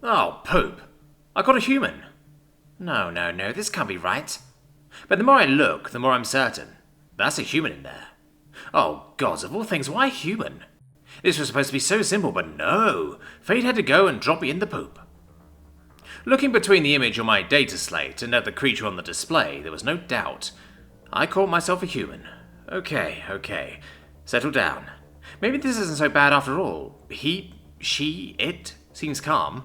Oh, poop. I got a human. No, this can't be right. But the more I look, the more I'm certain. That's a human in there. Oh, gods, of all things, why human? This was supposed to be so simple, but no. Fate had to go and drop me in the poop. Looking between the image on my data slate and at the creature on the display, there was no doubt. I called myself a human. Okay. Settle down. Maybe this isn't so bad after all. It seems calm.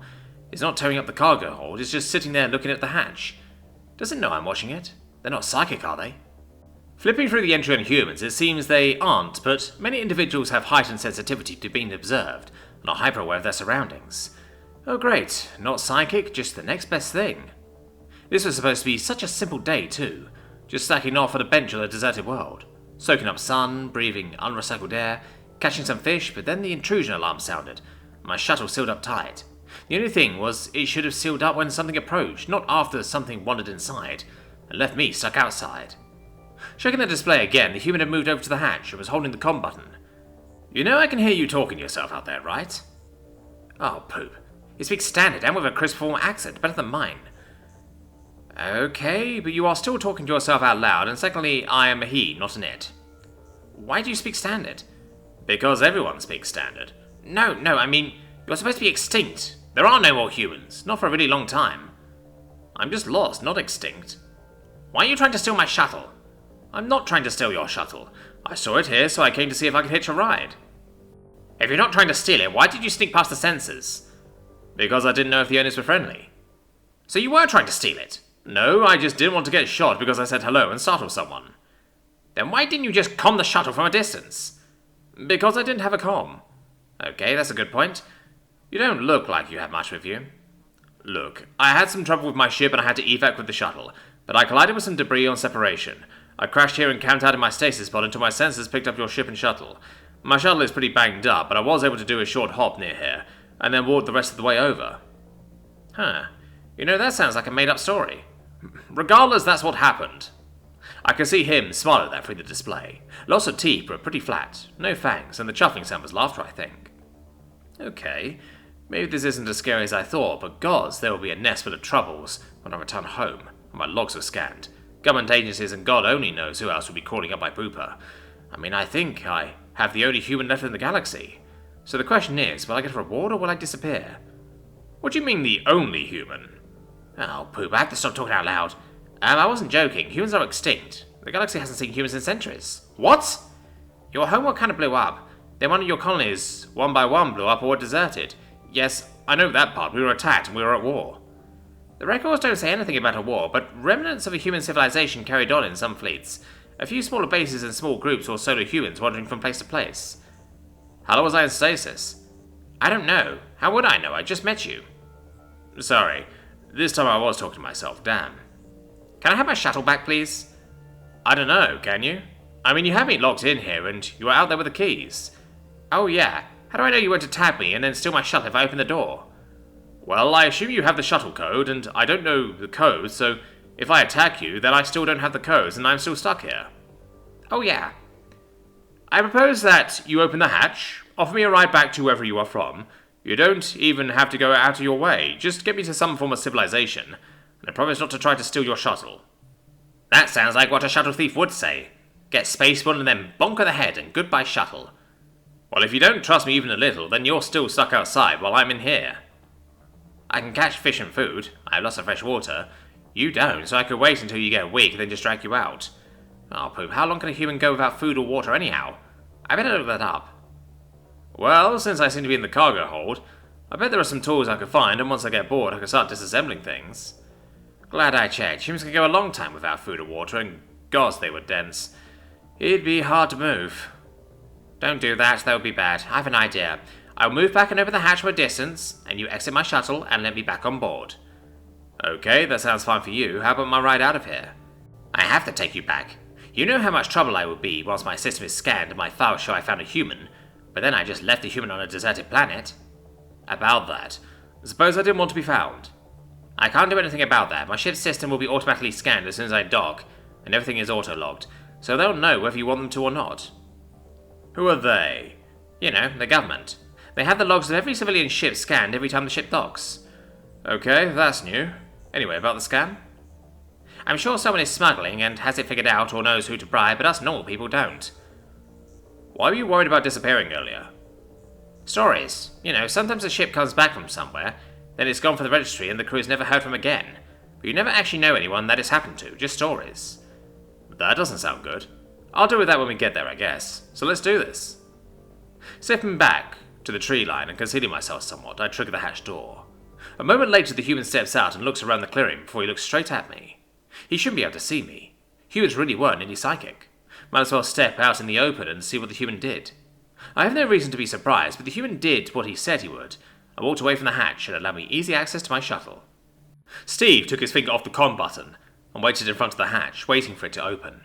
It's not tearing up the cargo hold, it's just sitting there looking at the hatch. Does it know I'm watching it? They're not psychic, are they? Flipping through the entry on humans, it seems they aren't, but many individuals have heightened sensitivity to being observed and are hyper-aware of their surroundings. Oh great, not psychic, just the next best thing. This was supposed to be such a simple day too, just stacking off on a bench on a deserted world, soaking up sun, breathing unrecycled air, catching some fish, but then the intrusion alarm sounded, and my shuttle sealed up tight. The only thing was it should have sealed up when something approached, not after something wandered inside, and left me stuck outside. Checking the display again, the human had moved over to the hatch and was holding the comm button. You know I can hear you talking to yourself out there, right? Oh, poop. You speak standard and with a crisp form accent, better than mine. Okay, but you are still talking to yourself out loud, and secondly, I am a he, not an it. Why do you speak standard? Because everyone speaks standard. No, I mean, you're supposed to be extinct. There are no more humans, not for a really long time. I'm just lost, not extinct. Why are you trying to steal my shuttle? I'm not trying to steal your shuttle. I saw it here, so I came to see if I could hitch a ride. If you're not trying to steal it, why did you sneak past the sensors? Because I didn't know if the owners were friendly. So you were trying to steal it? No, I just didn't want to get shot because I said hello and startle someone. Then why didn't you just comm the shuttle from a distance? Because I didn't have a comm. Okay, that's a good point. You don't look like you have much with you. Look, I had some trouble with my ship and I had to evac with the shuttle, but I collided with some debris on separation. I crashed here and camped out in my stasis pod until my sensors picked up your ship and shuttle. My shuttle is pretty banged up, but I was able to do a short hop near here, and then walk the rest of the way over. Huh. You know, that sounds like a made-up story. Regardless, that's what happened. I could see him smile at that through the display. Lots of teeth, but pretty flat. No fangs, and the chuffing sound was laughter, I think. Okay. Maybe this isn't as scary as I thought, but gods, there will be a nest full of troubles when I return home, and my logs are scanned. Government agencies and God only knows who else will be calling up my pooper. I mean, I think I have the only human left in the galaxy. So the question is, will I get a reward or will I disappear? What do you mean the only human? Oh, poop, I have to stop talking out loud. I wasn't joking. Humans are extinct. The galaxy hasn't seen humans in centuries. What? Your homeworld kind of blew up. Then one of your colonies, one by one, blew up or were deserted. Yes, I know that part. We were attacked and we were at war. The records don't say anything about a war, but remnants of a human civilization carried on in some fleets. A few smaller bases and small groups or solo humans wandering from place to place. How long was I in stasis? I don't know. How would I know? I just met you. Sorry. This time I was talking to myself, damn. Can I have my shuttle back, please? I don't know, can you? I mean, you have me locked in here, and you were out there with the keys. Oh yeah, how do I know you won't attack me and then steal my shuttle if I open the door? Well, I assume you have the shuttle code, and I don't know the code, so if I attack you, then I still don't have the codes, and I'm still stuck here. Oh yeah. I propose that you open the hatch, offer me a ride back to wherever you are from. You don't even have to go out of your way, just get me to some form of civilization, and I promise not to try to steal your shuttle. That sounds like what a shuttle thief would say. Get spaceborne and then bonk on the head and goodbye shuttle. Well, if you don't trust me even a little, then you're still stuck outside while I'm in here. I can catch fish and food. I have lots of fresh water. You don't, so I could wait until you get weak and then just drag you out. Oh, poop, how long can a human go without food or water anyhow? I better look that up. Well, since I seem to be in the cargo hold, I bet there are some tools I could find, and once I get bored, I can start disassembling things. Glad I checked. Humans could go a long time without food or water, and gods, they were dense. It'd be hard to move. Don't do that would be bad. I have an idea. I'll move back and open the hatch from a distance, and you exit my shuttle and let me back on board. Okay, that sounds fine for you. How about my ride out of here? I have to take you back. You know how much trouble I would be once my system is scanned and my files show I found a human, but then I just left a human on a deserted planet. About that. Suppose I didn't want to be found. I can't do anything about that. My ship's system will be automatically scanned as soon as I dock, and everything is auto-logged, so they'll know whether you want them to or not. Who are they? You know, the government. They have the logs of every civilian ship scanned every time the ship docks. Okay, that's new. Anyway, about the scam? I'm sure someone is smuggling and has it figured out or knows who to bribe, but us normal people don't. Why were you worried about disappearing earlier? Stories. You know, sometimes a ship comes back from somewhere, then it's gone for the registry and the crew is never heard from again. But you never actually know anyone that it's happened to, just stories. That doesn't sound good. I'll deal with that when we get there, I guess. So let's do this. Stepping back to the tree line and concealing myself somewhat, I trigger the hatch door. A moment later, the human steps out and looks around the clearing before he looks straight at me. He shouldn't be able to see me. Humans really were nearly psychic. Might as well step out in the open and see what the human did. I have no reason to be surprised, but the human did what he said he would, and walked away from the hatch and allowed me easy access to my shuttle. Steve took his finger off the con button and waited in front of the hatch, waiting for it to open.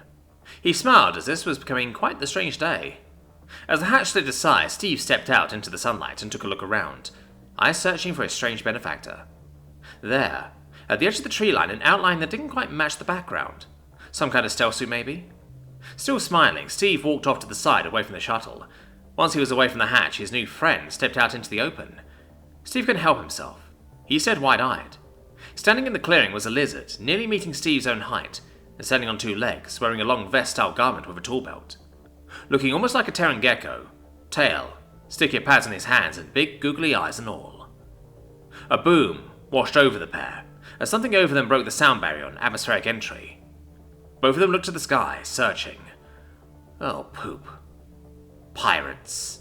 He smiled as this was becoming quite the strange day. As the hatch slid aside, Steve stepped out into the sunlight and took a look around, eyes searching for his strange benefactor. There, at the edge of the tree line, an outline that didn't quite match the background. Some kind of stealth suit, maybe? Still smiling, Steve walked off to the side away from the shuttle. Once he was away from the hatch, his new friend stepped out into the open. Steve couldn't help himself. He said wide-eyed. Standing in the clearing was a lizard, nearly meeting Steve's own height, and standing on two legs, wearing a long vest-style garment with a tool belt. Looking almost like a Terran gecko, tail, sticky pads on his hands, and big googly eyes and all. A boom washed over the pair, as something over them broke the sound barrier on atmospheric entry. Both of them looked to the sky, searching. Oh, poop. Pirates.